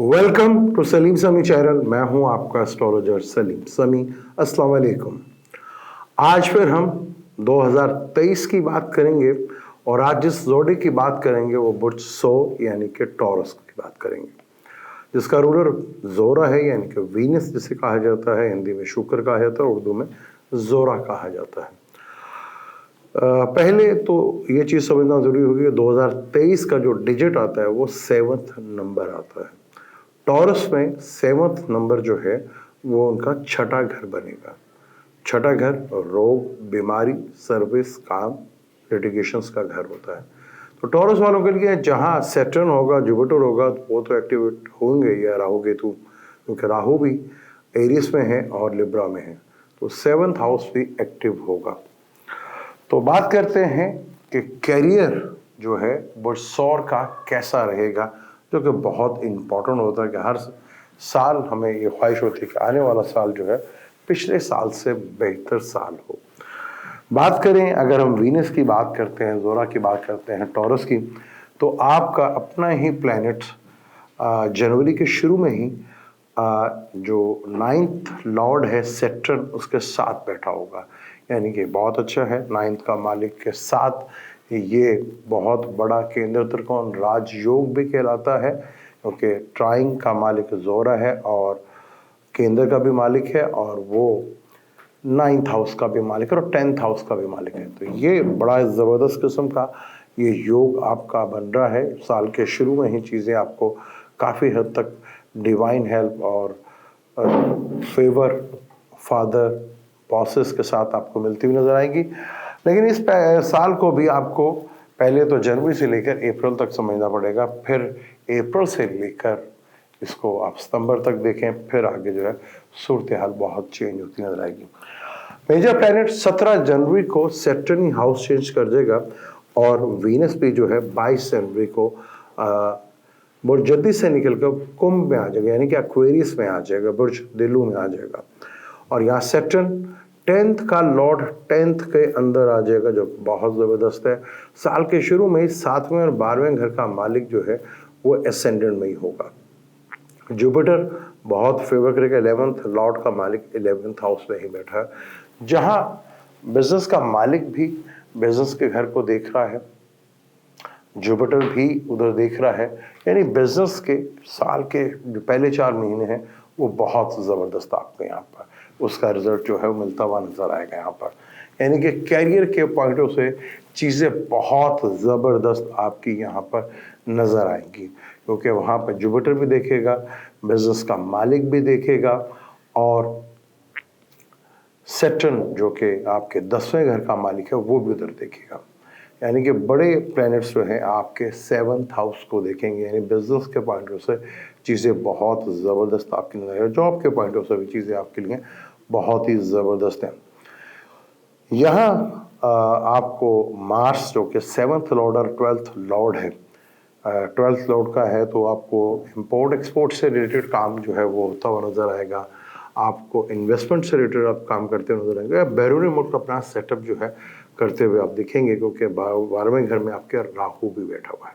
Welcome to Salim समी channel. मैं हूं आपका एस्ट्रोलॉजर सलीम समी। अस्सलाम वालेकुम। आज फिर हम 2023 की बात करेंगे और आज जिस जोड़े की बात करेंगे वो बुर्ज 100 यानी कि टॉरस की बात करेंगे, जिसका रूलर जोरा है यानी कि वीनस जिसे कहा जाता है, हिंदी में शुक्र कहा जाता है, उर्दू में जोरा कहा जाता है। पहले तो ये चीज़ समझना ज़रूरी होगी, 2023 का जो डिजिट आता है वो 7th नंबर आता है। टॉरस में 7th नंबर जो है वो उनका छठा घर बनेगा। छठा घर रोग, बीमारी, सर्विस, काम, लिटिगेशंस का घर होता है। तो टॉरस वालों के लिए जहाँ सैटर्न होगा, जुपिटर होगा, वो तो एक्टिवेट होंगे, या राहु केतु, क्योंकि राहु भी एरियस में है और लिब्रा में है, तो 7th हाउस भी एक्टिव होगा। तो बात करते हैं कि कैरियर जो है वो सौर का कैसा रहेगा, जो कि बहुत इम्पोर्टेंट होता है कि हर साल हमें ये ख्वाहिश होती है कि आने वाला साल जो है पिछले साल से बेहतर साल हो। बात करें, अगर हम वीनस की बात करते हैं, जोरा की बात करते हैं, टॉरस की, तो आपका अपना ही प्लैनेट जनवरी के शुरू में ही जो 9th लॉर्ड है सैटर्न उसके साथ बैठा होगा, यानी कि बहुत अच्छा है। 9th का मालिक के साथ ये बहुत बड़ा केंद्र त्रिकोण राजयोग भी कहलाता है, क्योंकि ट्राइंग का मालिक जोरा है और केंद्र का भी मालिक है, और वो 9th हाउस का भी मालिक है और 10th हाउस का भी मालिक है। तो ये बड़ा ज़बरदस्त किस्म का ये योग आपका बन रहा है। साल के शुरू में ही चीज़ें आपको काफ़ी हद तक डिवाइन हेल्प और फेवर फादर बॉसेस के साथ आपको मिलती हुई नजर आएगी। लेकिन इस साल को भी आपको पहले तो जनवरी से लेकर अप्रैल तक समझना पड़ेगा, फिर अप्रैल से लेकर इसको आप सितंबर तक देखें, फिर आगे जो है सूरत हाल बहुत चेंज होती नजर आएगी। मेजर प्लैनेट 17 जनवरी को सैटर्न हाउस चेंज कर देगा और वीनस भी जो है 22 जनवरी को बुर्ज जल्दी से निकलकर कुंभ में आ जाएगा, यानी कि एक्वेरियस में आ जाएगा, बुर्ज दिलू में आ जाएगा। और यहाँ सैटर्न 10th का लॉर्ड 10th के अंदर आ जाएगा, जो बहुत ज़बरदस्त है। साल के शुरू में ही 7वें और 12वें घर का मालिक जो है वो एसेंडेंट में ही होगा। जुपिटर बहुत फेवर करेगा, 11th लॉर्ड का मालिक 11th हाउस में ही बैठा है, जहाँ बिजनेस का मालिक भी बिजनेस के घर को देख रहा है, जुपिटर भी उधर देख रहा है। यानी बिजनेस के साल के जो पहले 4 महीने हैं वो बहुत ज़बरदस्त आपको यहाँ पर उसका रिजल्ट जो है वो मिलता हुआ नजर आएगा यहाँ पर। यानी कि कैरियर के पॉइंटों से चीज़ें बहुत ज़बरदस्त आपकी यहाँ पर नज़र आएंगी, क्योंकि वहाँ पर जुपिटर भी देखेगा, बिजनेस का मालिक भी देखेगा, और सैटर्न जो कि आपके 10वें घर का मालिक है वो भी उधर देखेगा। यानी कि बड़े प्लैनेट्स जो हैं आपके 7th हाउस को देखेंगे, यानी बिजनेस के पॉइंट से चीज़ें बहुत ज़बरदस्त आपकी नजर है, जॉब के पॉइंट से भी चीज़ें आपके लिए बहुत ही ज़बरदस्त हैं। यहाँ आपको मार्स जो कि 7th लॉर्ड और 12th लॉर्ड है, 12th लॉर्ड का है, तो आपको इंपोर्ट एक्सपोर्ट से रिलेटेड काम जो है वो होता हुआ नज़र आएगा, आपको इन्वेस्टमेंट से रिलेटेड आप काम करते हुए नजर आएंगे, बैरून मोड का अपना सेटअप जो है करते हुए आप दिखेंगे, क्योंकि 12वें घर में आपके राहु भी बैठा हुआ है।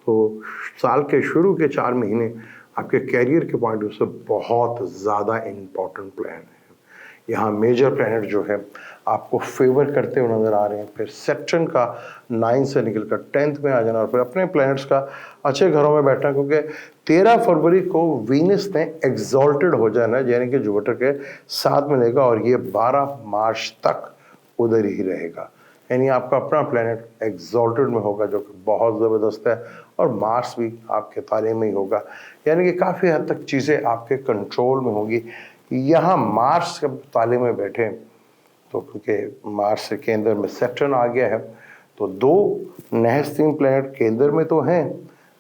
तो साल के शुरू के 4 महीने आपके कैरियर के पॉइंट ऑफ से बहुत ज़्यादा इम्पोर्टेंट प्लान है। यहाँ मेजर प्लैनेट जो है आपको फेवर करते हुए नजर आ रहे हैं। फिर सैटर्न का 9 से निकलकर 10th में आ जाना, और फिर अपने प्लैनेट्स का अच्छे घरों में बैठना, क्योंकि 13 फरवरी को वीनस ने एग्जॉल्टेड हो जाना, यानी कि जुपिटर के साथ मिलेगा, और ये 12 मार्च तक उधर ही रहेगा। यानी आपका अपना प्लैनेट एग्जॉल्टेड में होगा, जो कि बहुत ज़बरदस्त है, और मार्स भी आपके ताले में ही होगा, यानी कि काफ़ी हद तक चीज़ें आपके कंट्रोल में होंगी। यहाँ मार्स जब ताले में बैठे, तो क्योंकि मार्स से केंद्र में सैटर्न आ गया है, तो 2 नहस्तीन प्लैनेट केंद्र में तो हैं,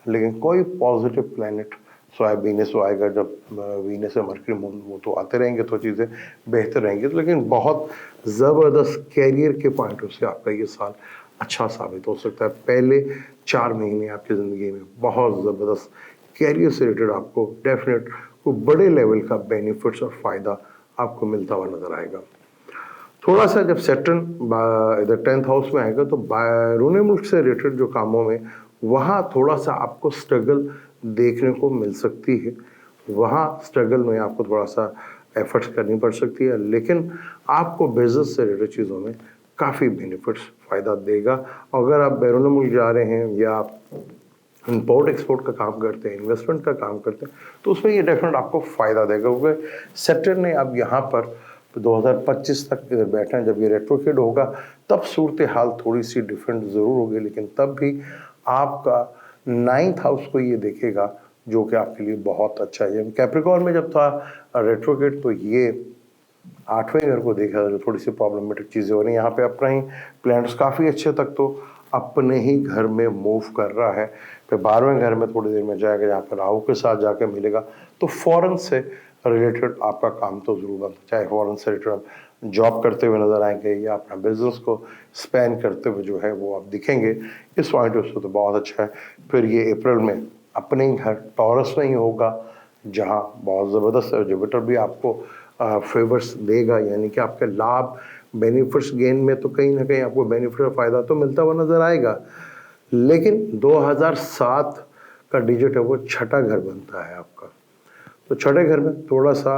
लेकिन कोई पॉजिटिव प्लैनेट वीनस आएगा। जब वीनस से मरकरी वो तो आते रहेंगे तो चीज़ें बेहतर रहेंगी, लेकिन बहुत ज़बरदस्त कैरियर के पॉइंट से आपका ये साल अच्छा साबित हो सकता है। पहले 4 महीने आपकी ज़िंदगी में बहुत ज़बरदस्त कैरियर से रिलेटेड आपको डेफिनेट को बड़े लेवल का बेनिफिट्स और फ़ायदा आपको मिलता हुआ नज़र आएगा। थोड़ा सा जब सैटर्न इधर 10th हाउस में आएगा, तो बैरून मुल्क से रिलेटेड जो कामों में वहाँ थोड़ा सा आपको स्ट्रगल देखने को मिल सकती है। वहाँ स्ट्रगल में आपको थोड़ा सा एफर्ट्स करनी पड़ सकती है, लेकिन आपको बिजनेस से रिलेटेड चीज़ों में काफ़ी बेनिफिट्स फ़ायदा देगा। अगर आप बैरून मुल्क जा रहे हैं या आप इम्पोर्ट एक्सपोर्ट का काम करते हैं, इन्वेस्टमेंट का काम करते हैं, तो उसमें ये डेफिनेट आपको फ़ायदा देगा, क्योंकि सैटर्न ने अब यहाँ पर 2025 तक इधर बैठे हैं। जब ये रेट्रोकेड होगा तब सूरत हाल थोड़ी सी डिफरेंट ज़रूर होगी, लेकिन तब भी आपका 9th हाउस को ये देखेगा, जो कि आपके लिए बहुत अच्छा है। कैप्रिकॉर्न में जब था रेट्रोकेड तो ये 8वें घर को देखा, जो थोड़ी सी प्रॉब्लमेटिक चीज़ें हो रही हैं। यहाँ पे अपना ही प्लैनेट्स काफ़ी अच्छे तक तो अपने ही घर में मूव कर रहा है, फिर 12वें घर में थोड़ी देर में जाएगा, जहाँ पर राहु के साथ जाकर मिलेगा। तो फॉरेन से रिलेटेड आपका काम तो ज़रूर बनता, चाहे फॉरेन से रिलेटेड जॉब करते हुए नजर आएंगे या अपना बिजनेस को स्पैन करते हुए जो है वो आप दिखेंगे। इस पॉइंट ऑफ व्यू तो बहुत अच्छा है। फिर ये अप्रैल में अपने ही घर टॉरस में ही होगा, जहाँ बहुत ज़बरदस्त है। जुपिटर भी आपको फेवर्स देगा, यानी कि आपके लाभ बेनिफिट्स गेन में तो कहीं ना कहीं आपको बेनिफिट और फ़ायदा तो मिलता हुआ नज़र आएगा। लेकिन 2007 का डिजिट है वो छठा घर बनता है आपका, तो छठे घर में थोड़ा सा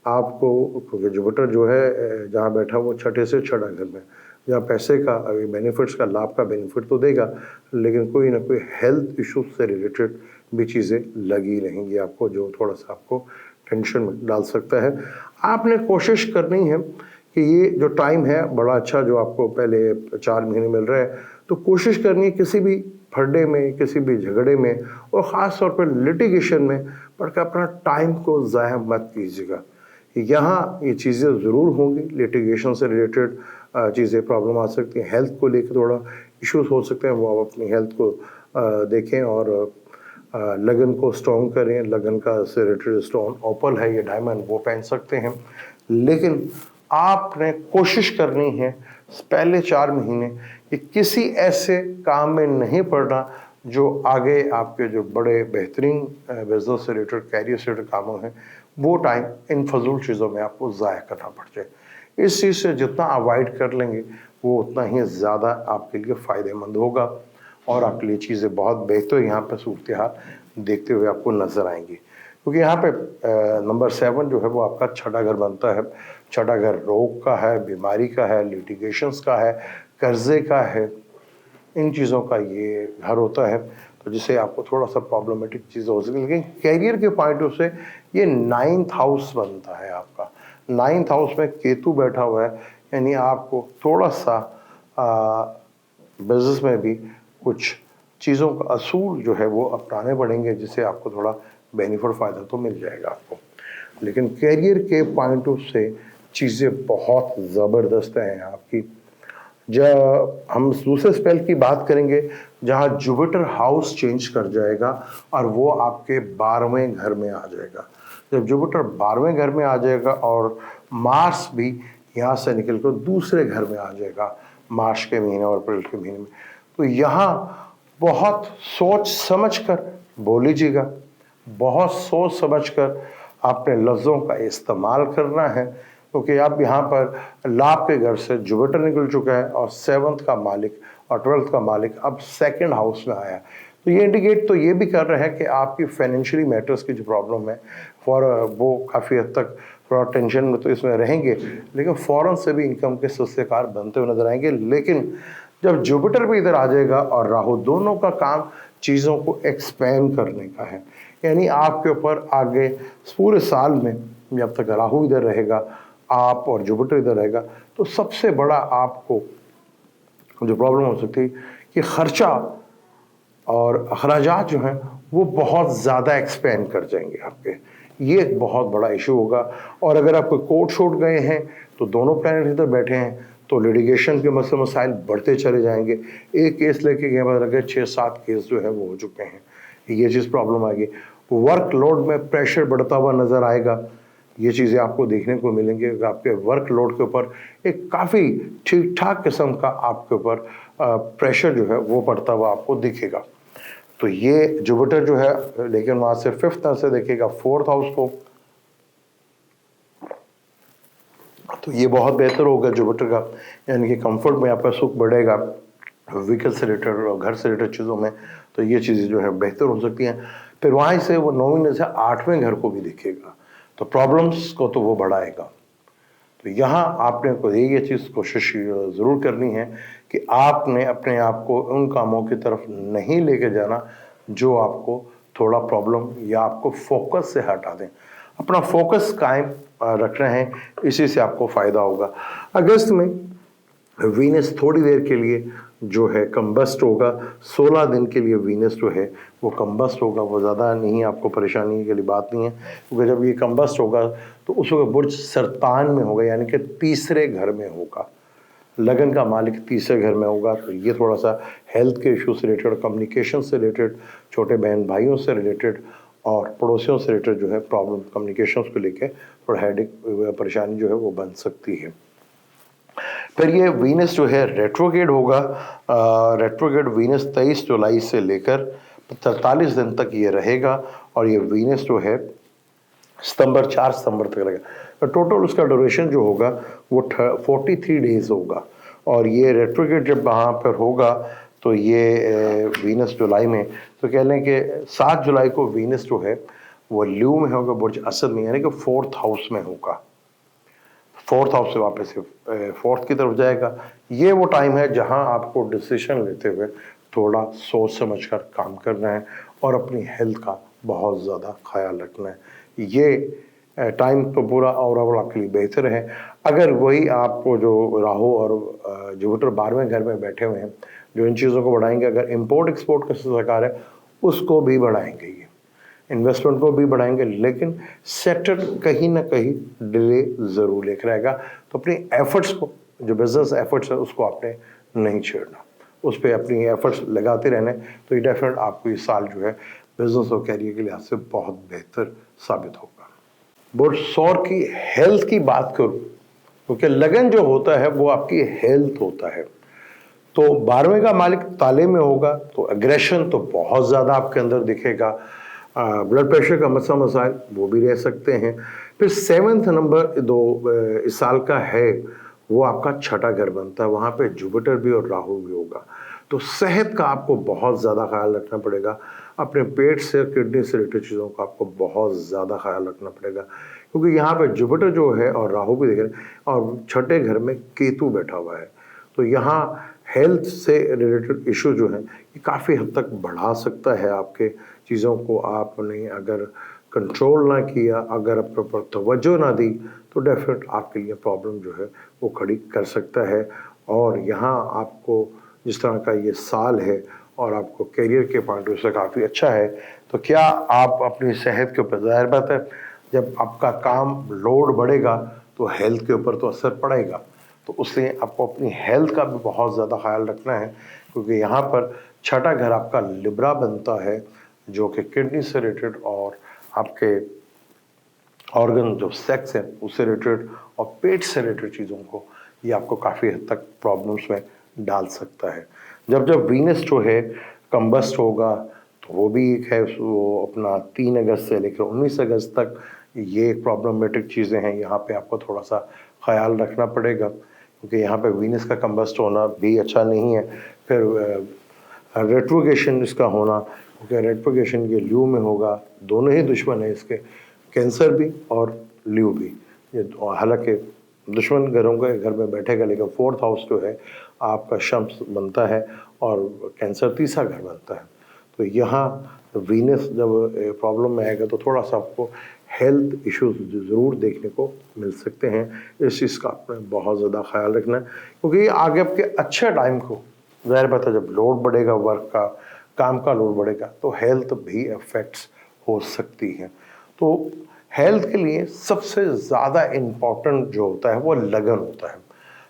आपको, क्योंकि जुपिटर जो है जहाँ बैठा वो छठे से छठा घर में, जहाँ पैसे का बेनिफिट्स का लाभ का बेनिफिट तो देगा, लेकिन कोई ना कोई हेल्थ इश्यूज से रिलेटेड भी चीज़ें लगी रहेंगी आपको, जो थोड़ा सा आपको टेंशन में डाल सकता है। आपने कोशिश करनी है कि ये जो टाइम है बड़ा अच्छा, जो आपको पहले 4 महीने मिल रहा है, तो कोशिश करनी है किसी भी फड्डे में, किसी भी झगड़े में और ख़ास तौर पर लिटिगेशन में पढ़कर अपना टाइम को ज़ाया मत कीजिएगा। यहाँ ये चीज़ें ज़रूर होंगी, लिटिगेशन से रिलेटेड चीज़ें प्रॉब्लम आ सकती हैं, हेल्थ को लेकर थोड़ा इश्यूज हो सकते हैं, वो आप अपनी हेल्थ को देखें और लगन को स्ट्रॉन्ग करें। लगन का से रिलेटेड स्टोन ओपल है, ये डायमंड, वो पहन सकते हैं। लेकिन आपने कोशिश करनी है पहले 4 महीने कि किसी ऐसे काम में नहीं पड़ना जो आगे आपके जो बड़े बेहतरीन बिजनेस से रिलेटेड, कैरियर से रिलेटेड कामों हैं, वो टाइम इन फजूल चीज़ों में आपको ज़ाया करना पड़ जाए। इस चीज़ से जितना अवॉइड कर लेंगे वो उतना ही ज़्यादा आपके लिए फ़ायदेमंद होगा और आपके लिए चीज़ें बहुत बेहतर यहाँ पर सूरत हाल देखते हुए आपको नज़र आएंगी। क्योंकि यहाँ पे नंबर 7 जो है वो आपका छठा घर बनता है। छठा घर रोग का है, बीमारी का है, लिटिगेशंस का है, कर्जे का है, इन चीज़ों का ये घर होता है, तो जिससे आपको थोड़ा सा प्रॉब्लमेटिक चीज़ हो सकती है। लेकिन कैरियर के पॉइंट ऑफ से ये 9th हाउस बनता है आपका। 9th हाउस में केतु बैठा हुआ है, यानी आपको थोड़ा सा बिजनेस में भी कुछ चीज़ों का असूल जो है वो अपनाने पड़ेंगे, जिससे आपको थोड़ा बेनिफिट फ़ायदा तो मिल जाएगा आपको। लेकिन कैरियर के पॉइंट ऑफ से चीज़ें बहुत ज़बरदस्त हैं आपकी। जब हम दूसरे स्पेल की बात करेंगे जहाँ जुपिटर हाउस चेंज कर जाएगा और वो आपके 12वें घर में आ जाएगा। जब जुपिटर 12वें घर में आ जाएगा और मार्स भी यहाँ से निकल कर दूसरे घर में आ जाएगा मार्च के महीने और अप्रैल के महीने में, तो यहाँ बहुत सोच समझ कर बोलीजिएगा, बहुत सोच समझ कर आपने लफ्ज़ों का इस्तेमाल करना है, क्योंकि अब यहाँ पर लाभ के घर से जुपिटर निकल चुका है और 7th का मालिक और 12th का मालिक अब 2nd हाउस में आया। तो ये इंडिकेट तो ये भी कर रहा है कि आपकी फाइनेंशियली मैटर्स की जो प्रॉब्लम है वो काफ़ी हद तक थोड़ा टेंशन में तो इसमें रहेंगे, लेकिन फ़ौरन से भी इनकम के सस्तेकार बनते हुए नजर आएंगे। लेकिन जब जुपिटर भी इधर आ जाएगा और राहु, दोनों का काम चीज़ों को एक्सपेंड करने का है, यानी आपके ऊपर आगे पूरे साल में जब तक राहु इधर रहेगा आप और जुपिटर इधर रहेगा, तो सबसे बड़ा आपको जो प्रॉब्लम हो सकती है कि खर्चा और अखराजात जो हैं वो बहुत ज़्यादा एक्सपेंड कर जाएंगे आपके, ये एक बहुत बड़ा इशू होगा। और अगर आप कोई कोर्ट शोट गए हैं तो दोनों प्लैनेट इधर बैठे हैं, तो लिटिगेशन के मसाइल बढ़ते चले जाएंगे। एक केस लेके गए बाद अगर 6-7 केस जो है वो हो चुके हैं, ये चीज़ प्रॉब्लम आएगी। वर्कलोड में प्रेशर बढ़ता हुआ नज़र आएगा, ये चीज़ें आपको देखने को मिलेंगी। आपके वर्कलोड के ऊपर एक काफ़ी ठीक ठाक किस्म का आपके ऊपर प्रेशर जो है वो पड़ता हुआ आपको दिखेगा। तो ये जुपिटर जो है, लेकिन वहाँ से 5th से देखेगा 4th हाउस को, तो ये बहुत बेहतर होगा जुपिटर का, यानी कि कंफर्ट में आपका सुख बढ़ेगा, व्हीकल से रिलेटेड और घर से रिलेटेड चीज़ों में, तो ये चीज़ें जो है बेहतर हो सकती हैं। फिर वहाँ से वो 9वीं नज़र से 8वें घर को भी दिखेगा, तो प्रॉब्लम्स को तो वो बढ़ाएगा। तो यहाँ आपने को ये चीज़ कोशिश ज़रूर करनी है कि आपने अपने आप को उन कामों की तरफ नहीं लेके जाना जो आपको थोड़ा प्रॉब्लम या आपको फोकस से हटा दें। अपना फोकस कायम रखना है, इसी से आपको फ़ायदा होगा। अगस्त में वीनस थोड़ी देर के लिए जो है कंबस्ट होगा, 16 दिन के लिए वीनस जो है वो कंबस्ट होगा, वो ज़्यादा नहीं, आपको परेशानी के लिए बात नहीं है, क्योंकि जब ये कंबस्ट होगा तो उस वक्त बुर्ज सरतान में होगा, यानी कि तीसरे घर में होगा, लगन का मालिक तीसरे घर में होगा। तो ये थोड़ा सा हेल्थ के इशू से रिलेटेड, कम्युनिकेशन से रिलेटेड, छोटे बहन भाइयों से रिलेटेड और पड़ोसियों से रिलेटेड जो है प्रॉब्लम कम्युनिकेशन को लेकर थोड़ा हेडेक परेशानी जो है वो बन सकती है। फिर ये वीनस जो है रेट्रोगेड होगा, रेट्रोगेड वीनस 23 जुलाई से लेकर 43 दिन तक ये रहेगा, और ये वीनस जो है 4 सितंबर तक रहेगा। तो टोटल उसका ड्यूरेशन जो होगा वो 43 डेज होगा। और ये रेट्रोगेड जब वहाँ पर होगा तो ये वीनस जुलाई में, तो कह लें कि 7 जुलाई को वीनस जो है वो ल्यू में होगा, बुर्ज असद में, यानी कि 4th हाउस में होगा। 4th हाउस से वापस से 4th की तरफ जाएगा। ये वो टाइम है जहां आपको डिसीजन लेते हुए थोड़ा सोच समझकर काम करना है और अपनी हेल्थ का बहुत ज़्यादा ख्याल रखना है। ये टाइम तो पूरा ओवरऑल आपके लिए बेहतर है। अगर वही आपको जो राहु और जुपिटर 12वें घर में बैठे हुए हैं जो इन चीज़ों को बढ़ाएंगे, अगर इम्पोर्ट एक्सपोर्ट का सरकार है उसको भी बढ़ाएंगे, ये इन्वेस्टमेंट को भी बढ़ाएंगे, लेकिन सेक्टर कहीं ना कहीं डिले ज़रूर लेकर आएगा। तो अपनी एफर्ट्स को, जो बिजनेस एफर्ट्स है उसको आपने नहीं छेड़ना, उस पर अपनी एफर्ट्स लगाते रहने, तो ये डेफिनेट आपको ये साल जो है बिजनेस और कैरियर के लिहाज से बहुत बेहतर साबित होगा। बुर्ज सौर की हेल्थ की बात करूँ, क्योंकि लगन जो होता है वो आपकी हेल्थ होता है। तो 12वें का मालिक ताले में होगा, तो एग्रेशन तो बहुत ज़्यादा आपके अंदर दिखेगा, ब्लड प्रेशर का मसाइल वो भी रह सकते हैं। फिर 7th नंबर इस साल का है वो आपका छठा घर बनता है, वहाँ पे जुपिटर भी और राहु भी होगा। तो सेहत का आपको बहुत ज़्यादा ख्याल रखना पड़ेगा, अपने पेट से किडनी से रिलेटेड चीज़ों का आपको बहुत ज़्यादा ख्याल रखना पड़ेगा, क्योंकि यहाँ पे जुपिटर जो है और राहु भी देख रहे हैं और छठे घर में केतु बैठा हुआ है। तो यहाँ हेल्थ से रिलेटेड इशू जो है ये काफ़ी हद तक बढ़ा सकता है आपके चीज़ों को। आपने अगर कंट्रोल ना किया, अगर अपने ऊपर तवज्जो ना दी, तो डेफिनेट आपके लिए प्रॉब्लम जो है वो खड़ी कर सकता है। और यहाँ आपको जिस तरह का ये साल है और आपको करियर के पॉइंट ऑफ व्यू से काफ़ी अच्छा है, तो क्या आप अपनी सेहत के ऊपर, ज़ाहिर बात है जब आपका काम लोड बढ़ेगा तो हेल्थ के ऊपर तो असर पड़ेगा, तो उसलिए आपको अपनी हेल्थ का भी बहुत ज़्यादा ख्याल रखना है, क्योंकि यहाँ पर छठा घर आपका लिब्रा बनता है जो कि किडनी से रिलेटेड और आपके ऑर्गन जो सेक्स है उससे रिलेटेड और पेट से रिलेटेड चीज़ों को ये आपको काफ़ी हद तक प्रॉब्लम्स में डाल सकता है। जब जब वीनस जो है कंबस्ट होगा तो वो भी एक है, वो अपना 3 अगस्त से लेकर 19 अगस्त तक ये प्रॉब्लमेटिक चीज़ें हैं, यहाँ पे आपको थोड़ा सा ख्याल रखना पड़ेगा, क्योंकि यहाँ पे वीनस का कंबस्ट होना भी अच्छा नहीं है। फिर रेट्रोगेशन इसका होना, क्योंकि रेट्रोगेशन ये ल्यू में होगा, दोनों ही दुश्मन है इसके, कैंसर भी और ल्यू भी। ये हालांकि दुश्मन घरों के घर में बैठेगा, लेकिन 4th हाउस जो है आपका शम्स बनता है और कैंसर तीसरा घर बनता है। तो यहाँ वीनस जब प्रॉब्लम में आएगा तो थोड़ा सा आपको हेल्थ इश्यूज ज़रूर देखने को मिल सकते हैं। इस चीज़ का आपने बहुत ज़्यादा ख्याल रखना है, क्योंकि आगे आपके अच्छे टाइम को, ज़ाहिर बात है जब लोड बढ़ेगा, वर्क का, काम का लोड बढ़ेगा, तो हेल्थ भी अफेक्ट्स हो सकती है। तो हेल्थ के लिए सबसे ज़्यादा इम्पॉर्टेंट जो होता है वो लगन होता है।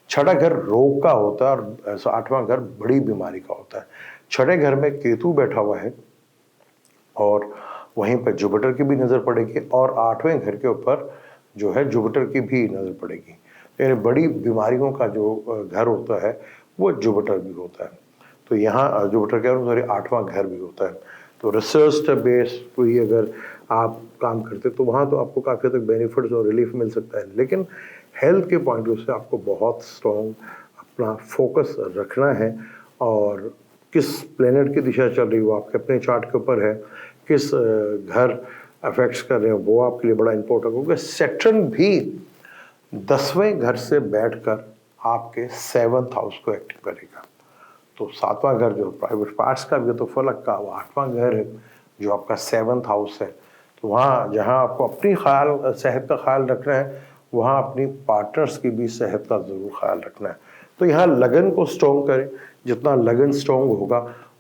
छठा घर रोग का होता है और 8वां घर बड़ी बीमारी का होता है। छठे घर में केतु बैठा हुआ है और वहीं पर जुपिटर की भी नज़र पड़ेगी और 8वें घर के ऊपर जो है जुपिटर की भी नज़र पड़ेगी। यानी बड़ी बीमारियों का जो घर होता है वो जुपिटर भी होता है। तो यहाँ जुपिटर के अनुसार 8वां घर भी होता है। तो रिसर्च बेस कोई अगर आप काम करते तो वहाँ तो आपको काफ़ी तक बेनिफिट्स और रिलीफ मिल सकता है, लेकिन हेल्थ के पॉइंट ऑफ व्यू से आपको बहुत स्ट्रॉन्ग अपना फोकस रखना है। और किस प्लेनेट की दिशा चल रही है वो आपके अपने चार्ट के ऊपर है, किस घर अफेक्ट्स कर रहे हैं, वो आपके लिए बड़ा इंपॉर्टेंट, क्योंकि सैटर्न भी 10वें घर से बैठकर आपके 7th हाउस को एक्टिव करेगा। तो 7वां घर जो प्राइवेट पार्ट्स का भी है, तो फलक का वो 8वां घर है जो आपका 7th हाउस है। तो वहाँ जहाँ आपको अपनी सेहत का ख्याल रखना है, वहाँ अपनी पार्टनर्स की भी सेहत का ज़रूर ख्याल रखना है। तो यहाँ लगन को स्ट्रॉन्ग करें, जितना लगन स्ट्रॉन्ग होगा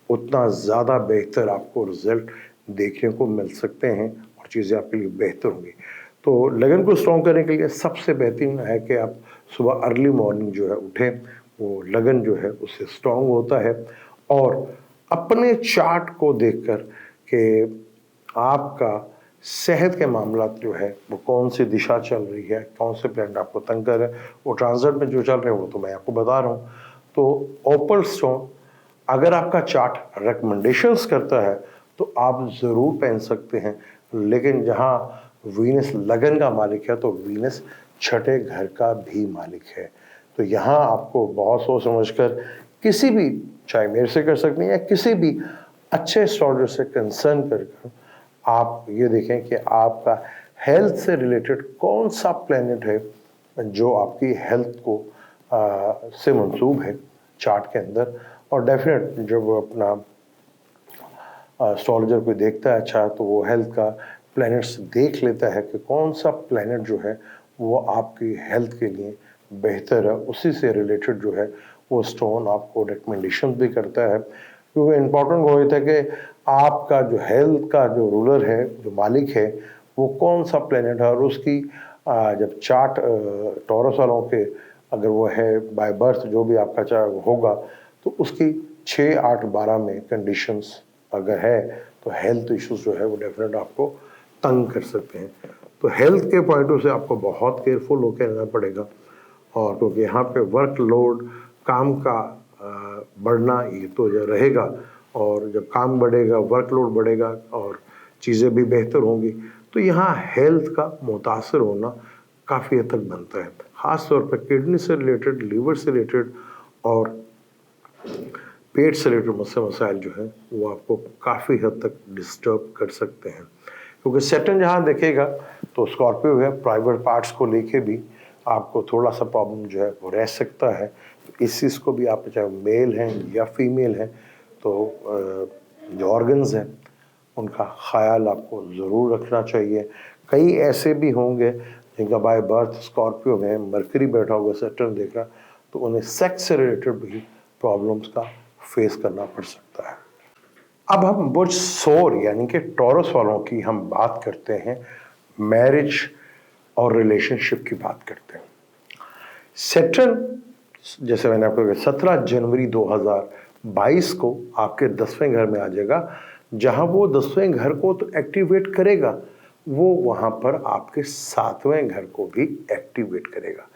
उतना ज़्यादा बेहतर आपको रिजल्ट देखने को मिल सकते हैं और चीज़ें आपके लिए बेहतर होंगी। तो लगन को स्ट्रॉन्ग करने के लिए सबसे बेहतरीन है कि आप सुबह अर्ली मॉर्निंग जो है उठें, वो लगन जो है उससे स्ट्रॉन्ग होता है। और अपने चार्ट को देखकर कि आपका सेहत के मामला जो है वो कौन सी दिशा चल रही है, कौन से प्लैनेट आपको तंग कर रहे हैं, वो ट्रांजिट में जो चल रहे हैं वो तो मैं आपको बता रहा हूँ। तो ओपल स्टोन अगर आपका चार्ट रिकमेंडेशंस करता है तो आप ज़रूर पहन सकते हैं, लेकिन जहाँ वीनस लगन का मालिक है तो वीनस छठे घर का भी मालिक है। तो यहाँ आपको बहुत सोच समझकर किसी भी, चाहे मेरे से कर सकते हैं या किसी भी अच्छे एस्ट्रोलॉजर से कंसर्न कर आप ये देखें कि आपका हेल्थ से रिलेटेड कौन सा प्लैनेट है जो आपकी हेल्थ को से मंसूब है चार्ट के अंदर। और डेफिनेट जब अपना एस्ट्रोलॉजर कोई देखता है अच्छा, तो वो हेल्थ का प्लैनेट्स देख लेता है कि कौन सा प्लैनेट जो है वो आपकी हेल्थ के लिए बेहतर है, उसी से रिलेटेड जो है वो स्टोन आपको रिकमेंडेशन भी करता है। क्योंकि इम्पॉर्टेंट वो होता है कि आपका जो हेल्थ का जो रूलर है, जो मालिक है, वो कौन सा प्लैनेट है, और उसकी जब चार्ट टॉरस वालों के अगर वो है बाय बर्थ जो भी आपका चार्ट होगा, तो उसकी 6, 8, 12 में कंडीशंस अगर है तो हेल्थ इश्यूज जो है वो डेफिनेट आपको तंग कर सकते हैं। तो हेल्थ के पॉइंट ऑफ से आपको बहुत केयरफुल होकर रहना पड़ेगा। और क्योंकि यहाँ पे वर्कलोड, काम का बढ़ना ये तो रहेगा, और जब काम बढ़ेगा, वर्कलोड बढ़ेगा और चीज़ें भी बेहतर होंगी, तो यहाँ हेल्थ का मुतासर होना काफ़ी हद तक बनता है। ख़ास तौर पर किडनी से रिलेटेड, लीवर से रिलेटेड और पेट से रिलेटेड मसाइल जो है वो आपको काफ़ी हद तक डिस्टर्ब कर सकते हैं। क्योंकि सैटर्न जहाँ देखेगा तो स्कॉर्पियो है, प्राइवेट पार्ट्स को लेके भी आपको थोड़ा सा प्रॉब्लम जो है वो रह सकता है। इस चीज़ को भी आप चाहे मेल हैं या फीमेल हैं, तो जो ऑर्गन्स हैं उनका ख्याल आपको ज़रूर रखना चाहिए। कई ऐसे भी होंगे जिनका बाय बर्थ स्कॉर्पियो में मरकरी बैठा होगा, सैटर्न देख रहा, तो उन्हें सेक्स से रिलेटेड भी प्रॉब्लम्स का फेस करना पड़ सकता है। अब हम बुर्ज सोर यानी कि टॉरस वालों की हम बात करते हैं, मैरिज और रिलेशनशिप की बात करते हैं। सैटर्न जैसे मैंने आपको कहा 17 जनवरी 2022 को आपके 10वें घर में आ जाएगा। जहां वो 10वें घर को तो एक्टिवेट करेगा, वो वहां पर आपके 7वें घर को भी एक्टिवेट करेगा।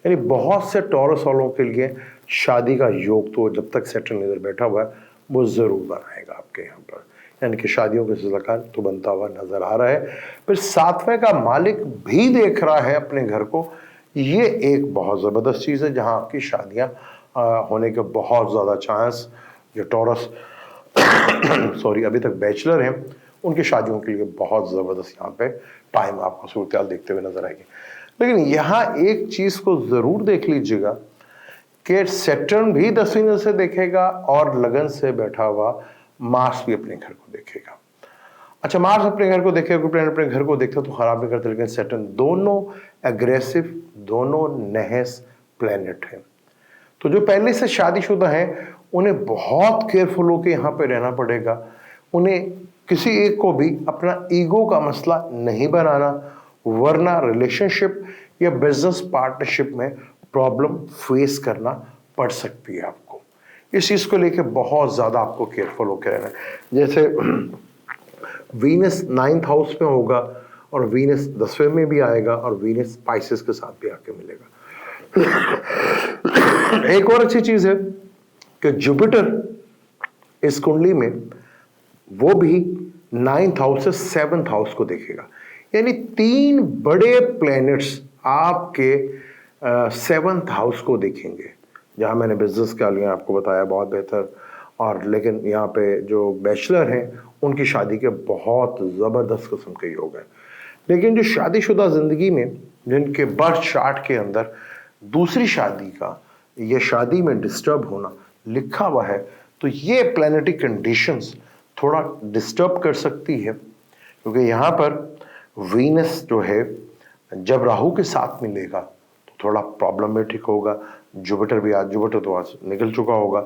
यानी बहुत से टॉरस वालों के लिए शादी का योग तो जब तक सैटर्न इधर बैठा हुआ है वो ज़रूर बनाएगा आपके यहाँ पर, यानी कि शादियों का सिलसिला तो बनता हुआ नजर आ रहा है। फिर 7वें का मालिक भी देख रहा है अपने घर को, ये एक बहुत ज़बरदस्त चीज़ है जहाँ आपकी शादियाँ होने के बहुत ज़्यादा चांस, जो टॉरस सॉरी अभी तक बैचलर हैं उनकी शादियों के लिए बहुत ज़बरदस्त यहाँ पे टाइम आपको सूरत देखते हुए नजर आएगी। लेकिन यहाँ एक चीज़ को ज़रूर देख लीजिएगा कि सैटर्न भी 10वीं नजर से देखेगा और लगन से बैठा हुआ मार्स भी अपने घर को देखेगा। अच्छा, मार्स अपने घर को देखेगा, प्लैनेट अपने घर को देखता तो खराब नहीं करता, लेकिन सैटर्न दोनों एग्रेसिव, दोनों नहस प्लैनेट है। तो जो पहले से शादीशुदा हैं उन्हें बहुत केयरफुल होकर यहाँ पे रहना पड़ेगा। उन्हें किसी एक को भी अपना ईगो का मसला नहीं बनाना, वरना रिलेशनशिप या बिजनेस पार्टनरशिप में प्रॉब्लम फेस करना पड़ सकती है आपको। इस चीज़ को लेकर बहुत ज़्यादा आपको केयरफुल होकर रहना है। जैसे वीनस 9th हाउस में होगा और वीनस 10वें में भी आएगा और वीनस स्पाइसेस के साथ भी आके मिलेगा। एक और अच्छी चीज़ है कि जुपिटर इस कुंडली में वो भी 9th हाउस से 7th हाउस को देखेगा। यानी 3 बड़े प्लैनेट्स आपके 7th हाउस को देखेंगे। जहां मैंने बिजनेस का लिया आपको बताया बहुत बेहतर, और लेकिन यहाँ पे जो बैचलर हैं उनकी शादी के बहुत ज़बरदस्त किस्म के योग हैं। लेकिन जो शादीशुदा ज़िंदगी में जिनके बर्थ चार्ट के अंदर दूसरी शादी का या शादी में डिस्टर्ब होना लिखा हुआ है, तो ये प्लैनेटरी कंडीशंस थोड़ा डिस्टर्ब कर सकती है, क्योंकि यहाँ पर वीनस जो है जब राहु के साथ मिलेगा तो थोड़ा प्रॉब्लमेटिक होगा। जुपिटर तो आज निकल चुका होगा,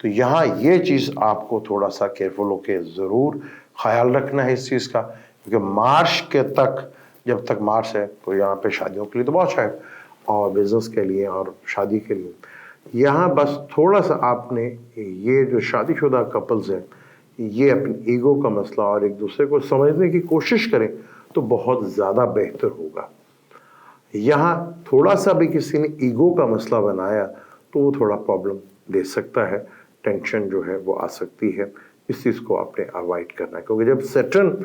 तो यहाँ ये चीज़ आपको थोड़ा सा केयरफुल होकर ज़रूर ख्याल रखना है इस चीज़ का, क्योंकि मार्च के तक, जब तक मार्च है तो यहाँ पे शादियों के लिए तो बहुत है, और बिजनेस के लिए और शादी के लिए यहाँ बस थोड़ा सा आपने ये जो शादीशुदा कपल्स हैं ये अपनी ईगो का मसला और एक दूसरे को समझने की कोशिश करें तो बहुत ज़्यादा बेहतर होगा। यहाँ थोड़ा सा भी किसी ने ईगो का मसला बनाया तो वो थोड़ा प्रॉब्लम दे सकता है, टेंशन जो है वो आ सकती है। इस चीज़ को आपने अवॉइड करना है, क्योंकि जब सैटर्न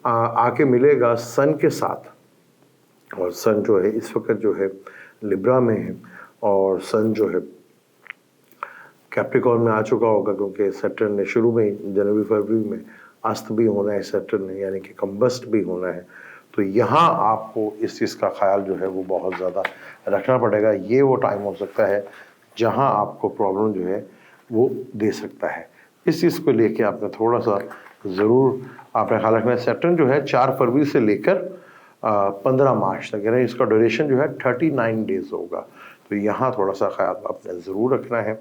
आके मिलेगा सन के साथ, और सन जो है इस वक्त जो है लिब्रा में है, और सन जो है कैप्रिकॉर्न में आ चुका होगा, क्योंकि सैटर्न ने शुरू में जनवरी फरवरी में अस्त भी होना है सैटर्न ने, यानी कि कंबस्ट भी होना है। तो यहाँ आपको इस चीज़ का ख्याल जो है वो बहुत ज़्यादा रखना पड़ेगा। ये वो टाइम हो सकता है जहाँ आपको प्रॉब्लम जो है वो दे सकता है। इस चीज़ को लेके आपने थोड़ा सा ज़रूर आपने ख्याल रखना है। सैटर्न जो है 4 फरवरी से लेकर 15 मार्च तक, यानी इसका ड्यूरेशन जो है 39 डेज होगा। तो यहाँ थोड़ा सा ख्याल आपने ज़रूर रखना है,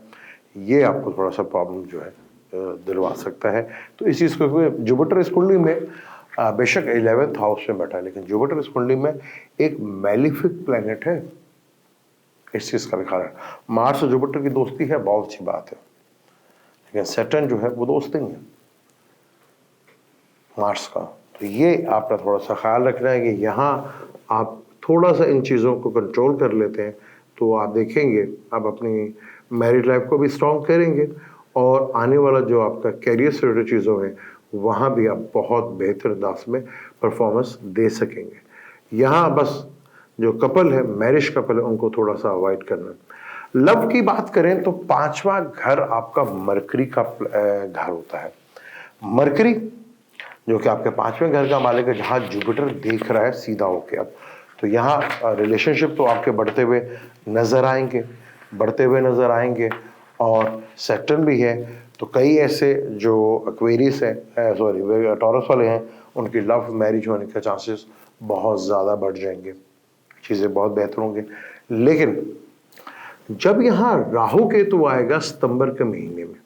ये आपको थोड़ा सा प्रॉब्लम जो है दिलवा सकता है। तो इस चीज़ को, जुपिटर इस कुंडली में बेशक 11th हाउस में बैठा है, लेकिन जुपिटर इस कुंडली में एक मैलिफिक प्लैनेट है, इस चीज़ का भी ख्याल है। मार्स और जुपिटर की दोस्ती है, बहुत अच्छी बात है, लेकिन सैटर्न जो है वो दोस्त नहीं है मार्स का। तो ये आपका थोड़ा सा ख्याल रखना है कि यहाँ आप थोड़ा सा इन चीज़ों को कंट्रोल कर लेते हैं तो आप देखेंगे आप अपनी मैरिड लाइफ को भी स्ट्रॉन्ग करेंगे, और आने वाला जो आपका कैरियर से रिलेटेड चीज़ों हैं वहाँ भी आप बहुत बेहतर अंदाज में परफॉर्मेंस दे सकेंगे। यहाँ बस जो कपल है, मैरिज कपल है, उनको थोड़ा सा अवॉइड करना है। लव की बात करें तो 5वां घर आपका मरकरी का घर होता है। मरकरी जो कि आपके 5वें घर का मालिक है, जहाँ जुपिटर देख रहा है सीधा होके अब, तो यहाँ रिलेशनशिप तो आपके बढ़ते हुए नज़र आएंगे, और सैटर्न भी है। तो कई ऐसे जो एक्वेरियस हैं, टॉरस वाले हैं, उनकी लव मैरिज होने के चांसेस बहुत ज़्यादा बढ़ जाएंगे, चीज़ें बहुत बेहतर होंगे। लेकिन जब यहाँ राहु केतु आएगा सितंबर के महीने में,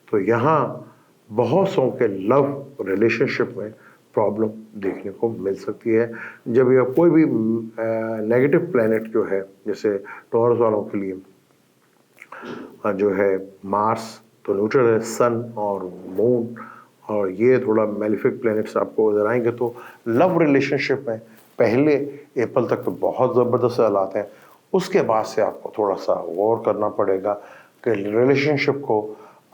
तो यहाँ बहुत सौ के लव रिलेशनशिप में प्रॉब्लम देखने को मिल सकती है। जब यह कोई भी नेगेटिव प्लैनेट जो है, जैसे टॉरस वालों के लिए जो है मार्स तो न्यूट्रल है, सन और मून, और ये थोड़ा मैलिफिक प्लैनेट्स आपको नजर आएंगे, तो लव रिलेशनशिप में पहले अप्रैल तक तो बहुत ज़बरदस्त हालात हैं। उसके बाद से आपको थोड़ा सा गौर करना पड़ेगा कि रिलेशनशिप को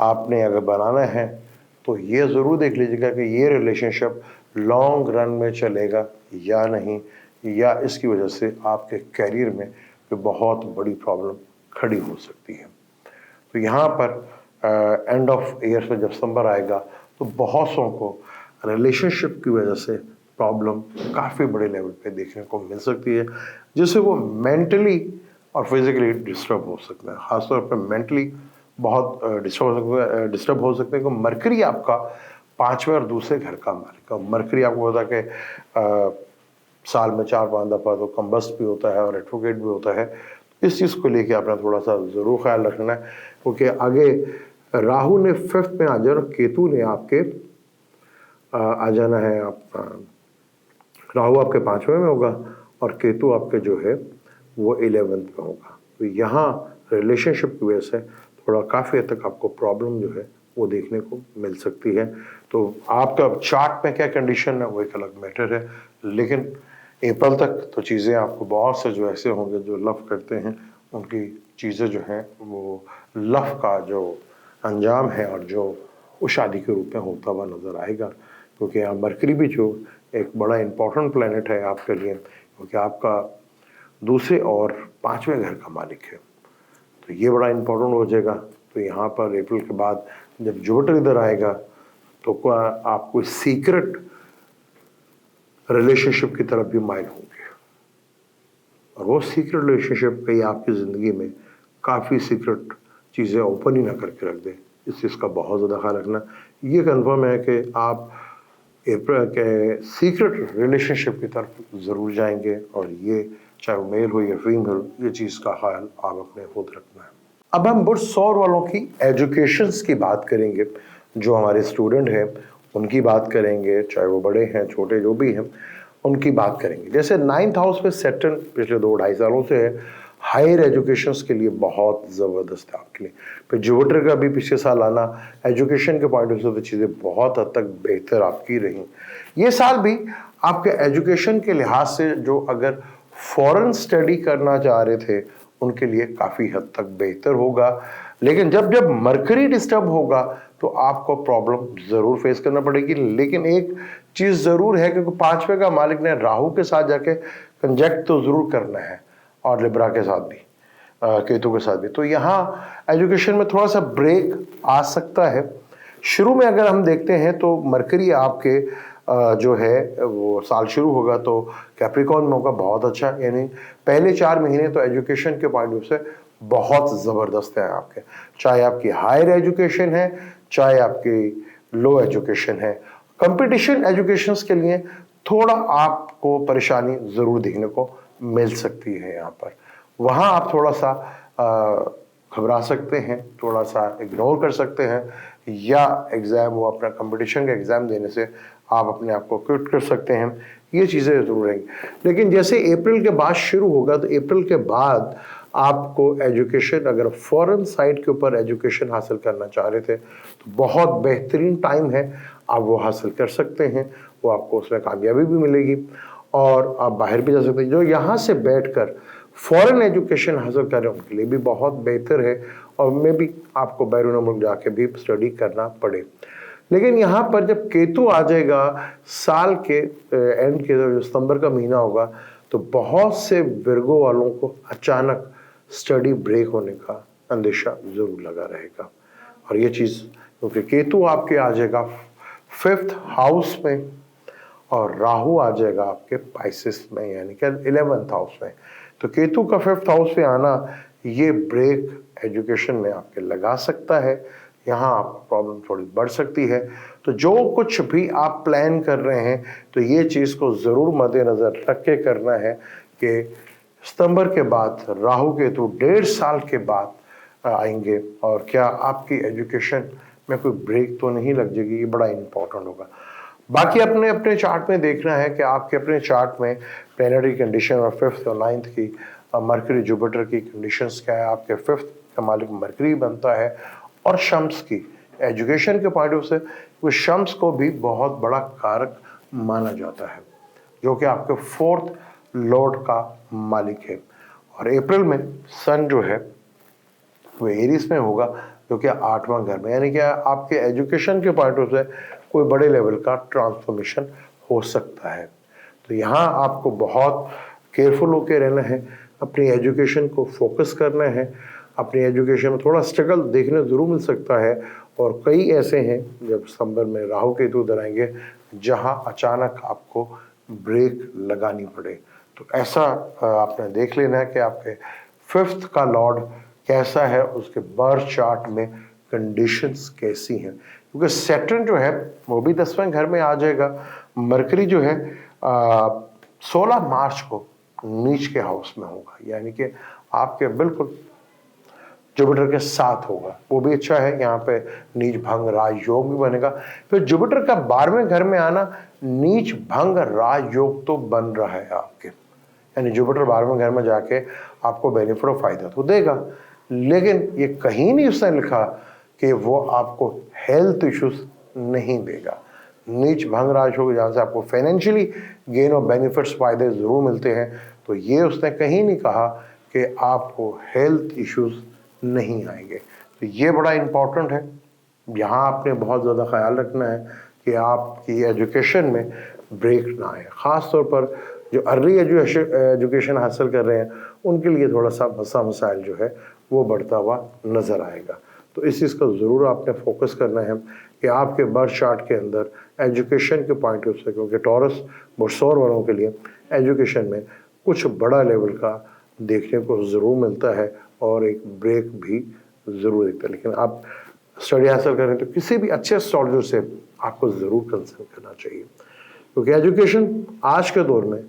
आपने अगर बनाना है तो ये ज़रूर देख लीजिएगा कि ये रिलेशनशिप लॉन्ग रन में चलेगा या नहीं, या इसकी वजह से आपके कैरियर में बहुत बड़ी प्रॉब्लम खड़ी हो सकती है। तो यहाँ पर एंड ऑफ ईयर से जब सितंबर आएगा तो बहुत सौ को रिलेशनशिप की वजह से प्रॉब्लम काफ़ी बड़े लेवल पे देखने को मिल सकती है, जिससे वो मेंटली और फिजिकली डिस्टर्ब हो सकते हैं। ख़ासतौर पर मेंटली बहुत डिस्टर्ब हो सकते हैं। मरकरी आपका 5वें और दूसरे घर का मालिक है। मरकरी आपको पता है कि साल में 4-5 दफ़ा तो कंबस्ट भी होता है और एडवोकेट भी होता है। इस चीज़ को लेके आपने थोड़ा सा ज़रूर ख्याल रखना है, क्योंकि आगे राहु ने 5th में आ जाना, केतु ने आपके आ जाना है। आप राहु आपके 5वें में होगा और केतु आपके जो है वो 11th में होगा। तो यहाँ रिलेशनशिप की वजह से थोड़ा काफ़ी हद तक आपको प्रॉब्लम जो है वो देखने को मिल सकती है। तो आपका चार्ट में क्या कंडीशन है वो एक अलग मैटर है, लेकिन अप्रैल तक तो चीज़ें आपको बहुत से जो ऐसे होंगे जो लव करते हैं, उनकी चीज़ें जो हैं वो लव का जो अंजाम है और जो वो शादी के रूप में होता हुआ नज़र आएगा। क्योंकि यहाँ मरकरी भी जो एक बड़ा इम्पोर्टेंट प्लैनेट है आपके लिए, क्योंकि आपका दूसरे और 5वें घर का मालिक है, तो ये बड़ा इम्पोर्टेंट हो जाएगा। तो यहाँ पर अप्रैल के बाद जब जुपिटर इधर आएगा तो आप कोई सीक्रेट रिलेशनशिप की तरफ भी माइल होंगे, और वो सीक्रेट रिलेशनशिप कहीं आपकी ज़िंदगी में काफ़ी सीक्रेट चीज़ें ओपन ही ना करके रख दे। इस चीज़ का बहुत ज़्यादा ख्याल रखना। ये कन्फर्म है कि आप अप्रैल के सीक्रेट रिलेशनशिप की तरफ ज़रूर जाएंगे, और ये चाहे वो मेल हो या फीमेल, ये चीज़ का ख्याल आप अपने खुद रखना है। अब हम बुर्ज सौर वालों की एजुकेशंस की बात करेंगे। जो हमारे स्टूडेंट हैं उनकी बात करेंगे, चाहे वो बड़े हैं छोटे जो भी हैं उनकी बात करेंगे। जैसे 9th हाउस में सैटर्न पिछले 2-2.5 सालों से है, हायर एजुकेशंस के लिए बहुत ज़बरदस्त है आपके लिए। फिर जुपिटर का भी पिछले साल आना एजुकेशन के पॉइंट ऑफ व्यू से चीज़ें बहुत हद तक बेहतर आपकी रही। ये साल भी आपके एजुकेशन के लिहाज से जो अगर फॉरेन स्टडी करना चाह रहे थे उनके लिए काफ़ी हद तक बेहतर होगा। लेकिन जब जब मरकरी डिस्टर्ब होगा तो आपको प्रॉब्लम ज़रूर फेस करना पड़ेगी। लेकिन एक चीज़ ज़रूर है, क्योंकि 5वें का मालिक ने राहु के साथ जाके कंजक्ट तो ज़रूर करना है, और लिब्रा के साथ भी, केतु के साथ भी। तो यहाँ एजुकेशन में थोड़ा सा ब्रेक आ सकता है। शुरू में अगर हम देखते हैं तो मरकरी आपके जो है वो साल शुरू होगा तो कैप्रिकॉर्न में होगा बहुत अच्छा, यानी पहले 4 महीने तो एजुकेशन के पॉइंट ऑफ व्यू से बहुत ज़बरदस्त है आपके। चाहे आपकी हायर एजुकेशन है, चाहे आपकी लो एजुकेशन है। कंपटीशन एजुकेशंस के लिए थोड़ा आपको परेशानी ज़रूर देखने को मिल सकती है यहाँ पर। वहाँ आप थोड़ा सा घबरा सकते हैं, थोड़ा सा इग्नोर कर सकते हैं, या एग्ज़ाम वो अपना कंपटीशन का एग्ज़ाम देने से आप अपने आप को क्विट कर सकते हैं। ये चीज़ें ज़रूर रहेंगी। लेकिन जैसे अप्रैल के बाद शुरू होगा तो अप्रैल के बाद आपको एजुकेशन, अगर फॉरेन साइड के ऊपर एजुकेशन हासिल करना चाह रहे थे तो बहुत बेहतरीन टाइम है, आप वो हासिल कर सकते हैं। वो आपको उसमें कामयाबी भी मिलेगी और आप बाहर भी जा सकते हैं। जो यहाँ से बैठकर फॉरेन एजुकेशन हासिल कर रहे हैं उनके लिए भी बहुत बेहतर है, और मैं भी आपको बैरून मुल्क जाके भी स्टडी करना पड़े। लेकिन यहाँ पर जब केतु आ जाएगा साल के एंड के, जो सितंबर का महीना होगा, तो बहुत से विर्गो वालों को अचानक स्टडी ब्रेक होने का अंदेशा ज़रूर लगा रहेगा। और ये चीज़ क्योंकि केतु आपके आ जाएगा 5th हाउस में, और राहु आ जाएगा आपके पाइसेस में, यानी कि 11th हाउस में। तो केतु का 5th हाउस में आना ये ब्रेक एजुकेशन में आपके लगा सकता है। यहाँ आप प्रॉब्लम थोड़ी बढ़ सकती है। तो जो कुछ भी आप प्लान कर रहे हैं तो ये चीज़ को ज़रूर मद्देनज़र रख के करना है कि सितंबर के बाद राहु केतु 1.5 साल के बाद आएंगे, और क्या आपकी एजुकेशन में कोई ब्रेक तो नहीं लग जाएगी, ये बड़ा इम्पोर्टेंट होगा। बाकी अपने अपने चार्ट में देखना है कि आपके अपने चार्ट में प्लैनेटरी कंडीशन और 5th और 9th की मरकरी जुपिटर की कंडीशंस क्या है। आपके 5th का मालिक मरकरी बनता है, और शम्स की एजुकेशन के पॉइंट ऑफ से वो शम्स को भी बहुत बड़ा कारक माना जाता है, जो कि आपके 4th लॉर्ड का मालिक है। और अप्रैल में सन जो है वो एरीज में होगा, जो कि 8वां घर में, यानी कि आपके एजुकेशन के पॉइंट ऑफ से कोई बड़े लेवल का ट्रांसफॉर्मेशन हो सकता है। तो यहाँ आपको बहुत केयरफुल होकर रहना है, अपनी एजुकेशन को फोकस करना है। अपनी एजुकेशन में थोड़ा स्ट्रगल देखने ज़रूर मिल सकता है, और कई ऐसे हैं जब सितंबर में राहु केतु उधर आएंगे जहाँ अचानक आपको ब्रेक लगानी पड़े। तो ऐसा आपने देख लेना है कि आपके 5th का लॉर्ड कैसा है, उसके बर्थ चार्ट में कंडीशंस कैसी हैं, क्योंकि सैटर्न जो है वो भी 10वें घर में आ जाएगा। मरकरी जो है 16 मार्च को नीच के हाउस में होगा, यानी कि आपके बिल्कुल जुपिटर के साथ होगा, वो भी अच्छा है। यहाँ पे नीच भंग राजयोग भी बनेगा। फिर जुपिटर का 12वें घर में आना नीच भंग राजयोग तो बन रहा है आपके, यानी जुपिटर 12वें घर में जाके आपको बेनिफिट और फायदा तो देगा, लेकिन ये कहीं नहीं उसने लिखा कि वो आपको हेल्थ इश्यूज नहीं देगा। नीच भंग राजयोग जहाँ से आपको फाइनेंशियली गेन और बेनिफिट्स फायदे ज़रूर मिलते हैं, तो ये उसने कहीं नहीं कहा कि आपको हेल्थ इश्यूज नहीं आएंगे। तो ये बड़ा इम्पॉर्टेंट है। यहाँ आपने बहुत ज़्यादा ख्याल रखना है कि आपकी एजुकेशन में ब्रेक ना आए। ख़ास तौर पर जो अर्ली एजुकेशन हासिल कर रहे हैं उनके लिए थोड़ा सा मसाइल जो है वो बढ़ता हुआ नज़र आएगा। तो इस चीज़ का ज़रूर आपने फोकस करना है कि आपके बर्थ चार्ट के अंदर एजुकेशन के पॉइंट ऑफ से, क्योंकि टॉरस बरसौर वालों के लिए एजुकेशन में कुछ बड़ा लेवल का देखने को ज़रूर मिलता है और एक ब्रेक भी ज़रूर दिखता है। लेकिन आप स्टडी हासिल करें तो किसी भी अच्छे एस्ट्रोलॉजर से आपको ज़रूर कंसल्ट करना चाहिए, क्योंकि एजुकेशन आज के दौर में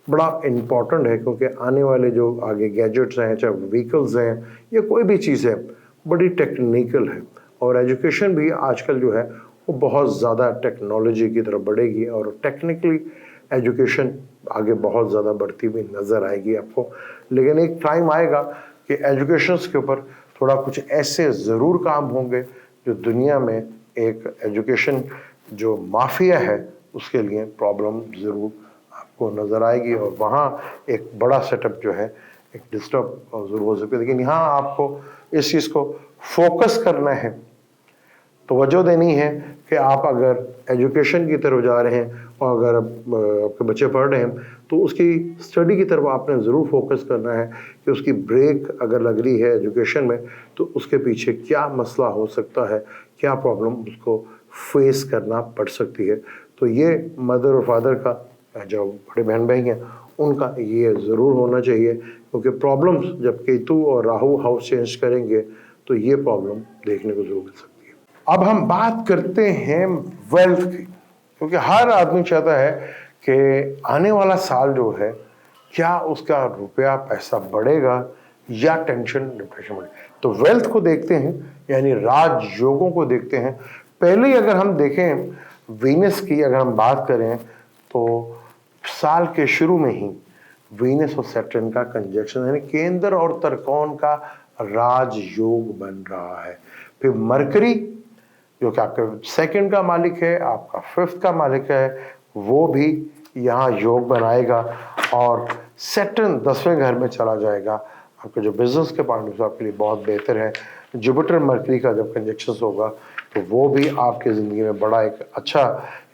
बड़ा इम्पॉर्टेंट है। क्योंकि आने वाले जो आगे गैजेट्स हैं, चाहे व्हीकल्स हैं या कोई भी चीज़ है, बड़ी टेक्निकल है और एजुकेशन भी आजकल जो है वो बहुत ज़्यादा टेक्नोलॉजी की तरफ बढ़ेगी और टेक्निकली एजुकेशन आगे बहुत ज़्यादा बढ़ती हुई नज़र आएगी आपको। लेकिन एक टाइम आएगा कि एजुकेशंस के ऊपर थोड़ा कुछ ऐसे ज़रूर काम होंगे जो दुनिया में एक एजुकेशन जो माफिया है उसके लिए प्रॉब्लम ज़रूर आपको नज़र आएगी और वहाँ एक बड़ा सेटअप जो है एक डिस्टर्ब ज़रूर हो सकता है। लेकिन यहाँ आपको इस चीज़ को फोकस करना है, तो वजह देनी है कि आप अगर एजुकेशन की तरफ जा रहे हैं और अगर आपके बच्चे पढ़ रहे हैं तो उसकी स्टडी की तरफ आपने ज़रूर फोकस करना है कि उसकी ब्रेक अगर लग रही है एजुकेशन में तो उसके पीछे क्या मसला हो सकता है, क्या प्रॉब्लम उसको फेस करना पड़ सकती है। तो ये मदर और फादर का जो बड़े बहन भाई हैं उनका ये ज़रूर होना चाहिए, क्योंकि प्रॉब्लम्स जब केतु और राहु हाउस चेंज करेंगे तो ये प्रॉब्लम देखने को ज़रूर मिल सकती है। अब हम बात करते हैं वेल्थ की, क्योंकि हर आदमी चाहता है कि आने वाला साल जो है क्या उसका रुपया पैसा बढ़ेगा या टेंशन डिप्रेशन बढ़ेगा। तो वेल्थ को देखते हैं, यानी राजयोगों को देखते हैं। पहले ही अगर हम देखें वीनस की अगर हम बात करें तो साल के शुरू में ही वीनस और सैटर्न का कंजक्शन यानी केंद्र और त्रिकोण का राजयोग बन रहा है। फिर मरकरी जो कि आपके सेकंड का मालिक है, आपका फिफ्थ का मालिक है, वो भी यहाँ योग बनाएगा और सैटर्न 10वें घर में चला जाएगा। आपके जो बिजनेस के पॉइंट से आपके लिए बहुत बेहतर है। जुपिटर मरकरी का जब कंजक्शन होगा तो वो भी आपकी ज़िंदगी में बड़ा एक अच्छा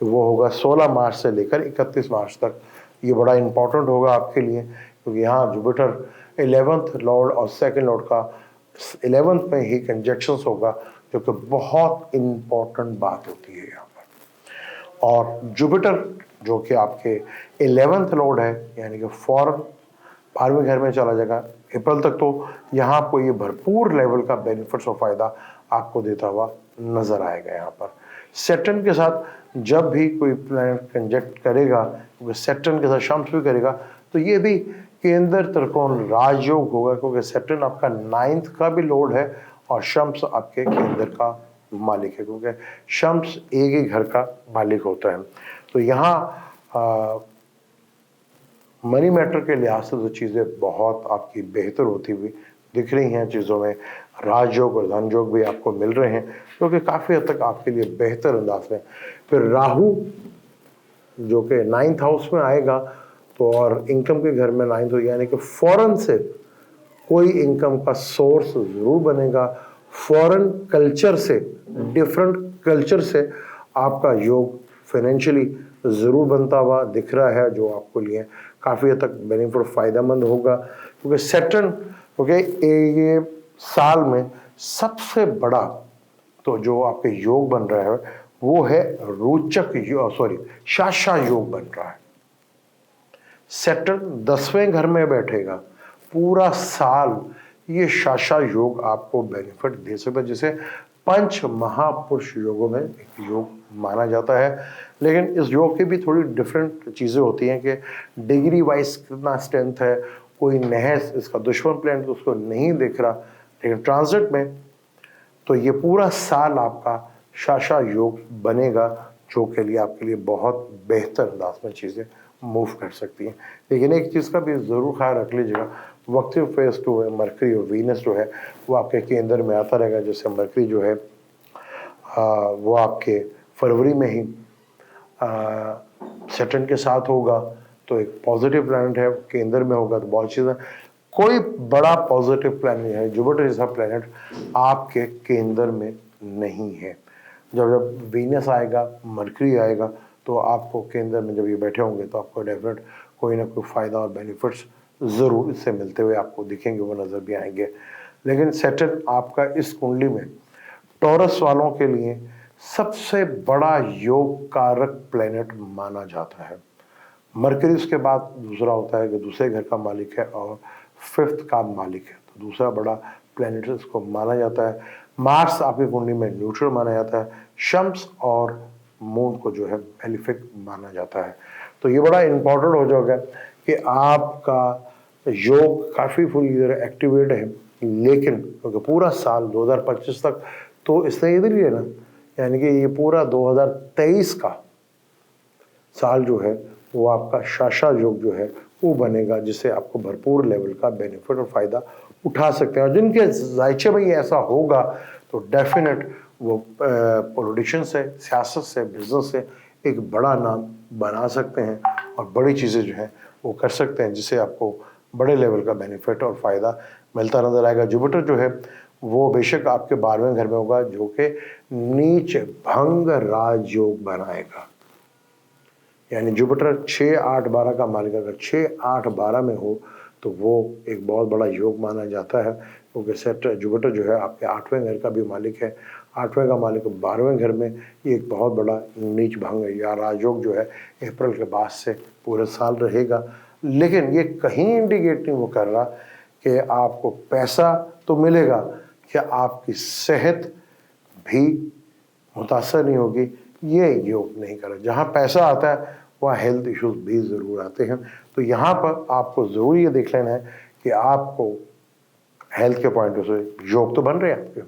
वो होगा। 16 मार्च से लेकर 31 मार्च तक ये बड़ा इम्पोर्टेंट होगा आपके लिए, क्योंकि यहाँ जुपिटर 11th लॉर्ड और सेकंड लॉर्ड का 11th में ही कंजक्शन होगा, जो कि बहुत इम्पोर्टेंट बात होती है यहाँ पर। और जुपिटर जो कि आपके 11th लॉर्ड है, यानी कि फौरन 12वें घर में चला जाएगा अप्रैल तक, तो यहाँ आपको ये भरपूर लेवल का बेनिफिट्स और फायदा आपको देता हुआ नजर आएगा। यहाँ पर सैटर्न के साथ जब भी कोई प्लैनेट कंजक्ट करेगा, क्योंकि सैटर्न के साथ शम्स भी करेगा, तो ये भी केंद्र त्रिकोण राजयोग होगा, क्योंकि सैटर्न आपका 9th का भी लॉर्ड है और शम्स आपके केंद्र का मालिक है, क्योंकि शम्स एक ही घर का मालिक होता है। तो यहाँ मनी मैटर के लिहाज से तो चीज़ें बहुत आपकी बेहतर होती हुई दिख रही हैं। चीज़ों में राजयोग और धन योग भी आपको मिल रहे हैं, जो कि काफ़ी हद तक आपके लिए बेहतर अंदाज में। फिर राहु जो कि 9th हाउस में आएगा तो और इनकम के घर में 9th हो, यानी कि फॉरेन से कोई इनकम का सोर्स ज़रूर बनेगा। फॉरेन कल्चर से, डिफरेंट कल्चर से आपका योग फाइनेंशियली ज़रूर बनता हुआ दिख रहा है, जो आपको लिए काफ़ी हद तक बेनिफिट फ़ायदेमंद होगा। क्योंकि सैटर्न ये साल में सबसे बड़ा तो जो आपके योग बन रहा है वो है रोचक शाशा योग बन रहा है। सैटर्न 10वें घर में बैठेगा, पूरा साल ये शाशा योग आपको बेनिफिट दे सकता है, जिसे पंच महापुरुष योगों में एक योग माना जाता है। लेकिन इस योग की भी थोड़ी डिफरेंट चीज़ें होती हैं कि डिग्री वाइज कितना स्ट्रेंथ है, कोई नहस इसका दुश्मन प्लैनेट तो उसको नहीं दिख रहा, लेकिन ट्रांजिट में तो ये पूरा साल आपका शाशा योग बनेगा, जो के लिए आपके लिए बहुत बेहतर अंदाज में चीज़ें मूव कर सकती हैं। लेकिन एक चीज़ का भी ज़रूर ख्याल रख लीजिएगा, वक्ती फेज 2 है मरकरी और वीनस जो है वो आपके केंद्र में आता रहेगा। जैसे मरकरी जो है वो आपके फरवरी में ही सैटर्न के साथ होगा, तो एक पॉजिटिव प्लैनेट है, केंद्र में होगा तो बहुत चीज़ें। कोई बड़ा पॉजिटिव प्लैनेट है, जुपिटर जैसा प्लैनेट आपके केंद्र में नहीं है। जब जब वीनस आएगा, मरकरी आएगा, तो आपको केंद्र में जब ये बैठे होंगे तो आपको डेफिनेट कोई ना कोई फ़ायदा और बेनिफिट्स ज़रूर इससे मिलते हुए आपको दिखेंगे, वो नज़र भी आएंगे। लेकिन सैटर्न आपका इस कुंडली में टॉरस वालों के लिए सबसे बड़ा योग कारक प्लेनेट माना जाता है। मरकरी उसके बाद दूसरा होता है कि दूसरे घर का मालिक है और फिफ्थ का मालिक है, तो दूसरा बड़ा प्लेनेट इसको माना जाता है। मार्स आपकी कुंडली में न्यूट्रल माना जाता है। शम्स और मून को जो है बेनिफिक माना जाता है। तो ये बड़ा इंपॉर्टेंट हो जाएगा कि आपका योग काफ़ी फुल एक्टिवेट है, लेकिन क्योंकि पूरा साल 2025 तक तो इससे इधर ही है ना, यानी कि ये पूरा 2023 का साल जो है वो आपका शाशा योग जो है वो बनेगा, जिससे आपको भरपूर लेवल का बेनिफिट और फायदा उठा सकते हैं। और जिनके जायचे में ऐसा होगा तो डेफिनेट वो पॉलिटिशियन से, सियासत से, बिजनेस से एक बड़ा नाम बना सकते हैं और बड़ी चीज़ें जो हैं वो कर सकते हैं, जिससे आपको बड़े लेवल का बेनिफिट और फ़ायदा मिलता नजर आएगा। जुपिटर जो है वो बेशक आपके 12वें घर में होगा, जो कि नीच भंग राजयोग बनाएगा। यानी जुपिटर 6, 8, 12 का मालिक अगर 6, 8, 12 में हो तो वो एक बहुत बड़ा योग माना जाता है, क्योंकि सेट जुपिटर जो है आपके 8वें घर का भी मालिक है। 8वें का मालिक 12वें घर में, ये एक बहुत बड़ा नीच भंग या राजयोग जो है अप्रैल के बाद से पूरे साल रहेगा। लेकिन ये कहीं इंडिकेट नहीं वो कर रहा कि आपको पैसा तो मिलेगा, कि आपकी सेहत भी मुतासर नहीं होगी, ये योग नहीं कर रहा। जहाँ पैसा आता है वहाँ हेल्थ इश्यूज भी ज़रूर आते हैं। तो यहाँ पर आपको ज़रूर ये देख लेना है कि आपको हेल्थ के पॉइंट से योग तो बन रहे हैं आपके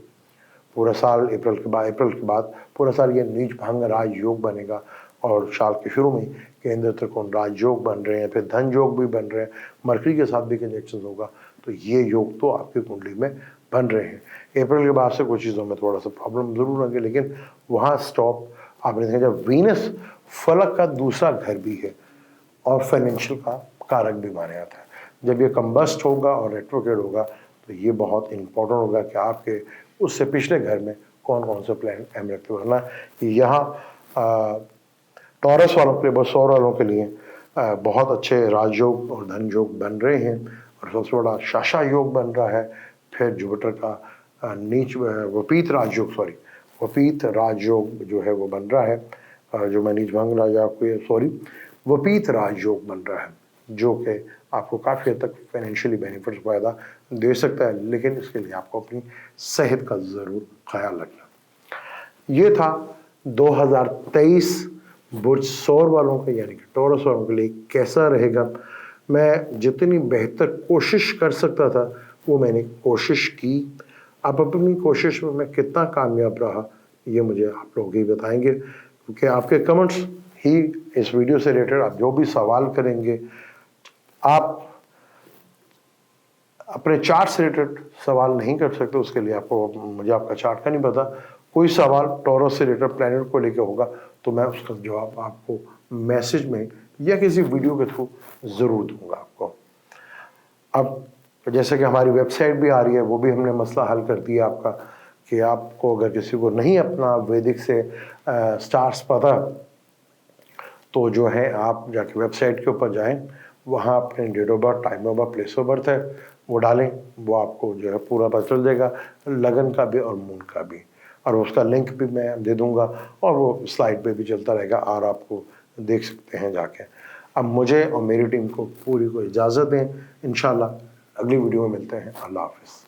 पूरा साल। अप्रैल के बाद पूरा साल ये नीच भंग राज योग बनेगा, और साल के शुरू में केंद्र त्रिकोण राज योग बन रहे हैं, फिर धन योग भी बन रहे हैं, मरकरी के साथ भी कंजक्शन होगा। तो ये योग तो आपकी कुंडली में बन रहे हैं। अप्रैल के बाद से कुछ चीज़ों में थोड़ा सा प्रॉब्लम जरूर होंगे, लेकिन वहाँ स्टॉप आपने देखा। जब वीनस फलक का दूसरा घर भी है और फाइनेंशियल का कारक भी माना जाता है, जब ये कंबस्ट होगा और रेट्रोग्रेड होगा तो ये बहुत इंपॉर्टेंट होगा कि आपके उससे पिछले घर में कौन कौन से प्लान अहम रखते वरना यहाँ टॉरस वालों के लिए, बस सौर वालों के लिए बहुत अच्छे राजयोग और धन योग बन रहे हैं, और सबसे बड़ा शाशा योग बन रहा है। फिर जुपिटर का नीच वपीत राजयोग जो है वो बन रहा है, जो मैं नीच भंग वपीत राजयोग बन रहा है, जो कि आपको काफ़ी हद तक फाइनेंशियली बेनिफिट्स फ़ायदा दे सकता है। लेकिन इसके लिए आपको अपनी सेहत का ज़रूर ख्याल रखना। ये था 2023 बुर्ज सौर वालों के यानी कि टॉरस वालों के लिए कैसा रहेगा। मैं जितनी बेहतर कोशिश कर सकता था वो मैंने कोशिश की। अब अपनी कोशिश में मैं कितना कामयाब रहा ये मुझे आप लोग ही बताएंगे, क्योंकि आपके कमेंट्स ही इस वीडियो से रिलेटेड आप जो भी सवाल करेंगे, आप अपने चार्ट से रिलेटेड सवाल नहीं कर सकते, उसके लिए आपको मुझे आपका चार्ट का नहीं पता। कोई सवाल टॉरस से रिलेटेड प्लैनेट को लेकर होगा तो मैं उसका जवाब आपको मैसेज में या किसी वीडियो के थ्रू ज़रूर दूंगा आपको। अब जैसे कि हमारी वेबसाइट भी आ रही है, वो भी हमने मसला हल कर दिया आपका, कि आपको अगर किसी को नहीं अपना वैदिक से स्टार्स पता तो जो है आप जाके वेबसाइट के ऊपर जाएं, वहाँ अपने date of birth, time of birth, place of birth है वो डालें, वो आपको जो है पूरा पता चल जाएगा, लगन का भी और मून का भी, और उसका लिंक भी मैं दे दूंगा और वो स्लाइड पे भी चलता रहेगा और आपको देख सकते हैं जाके। अब मुझे और मेरी टीम को पूरी को इजाज़त दें, इंशाल्लाह अगली वीडियो में मिलते हैं। अल्लाह हाफ़िज़।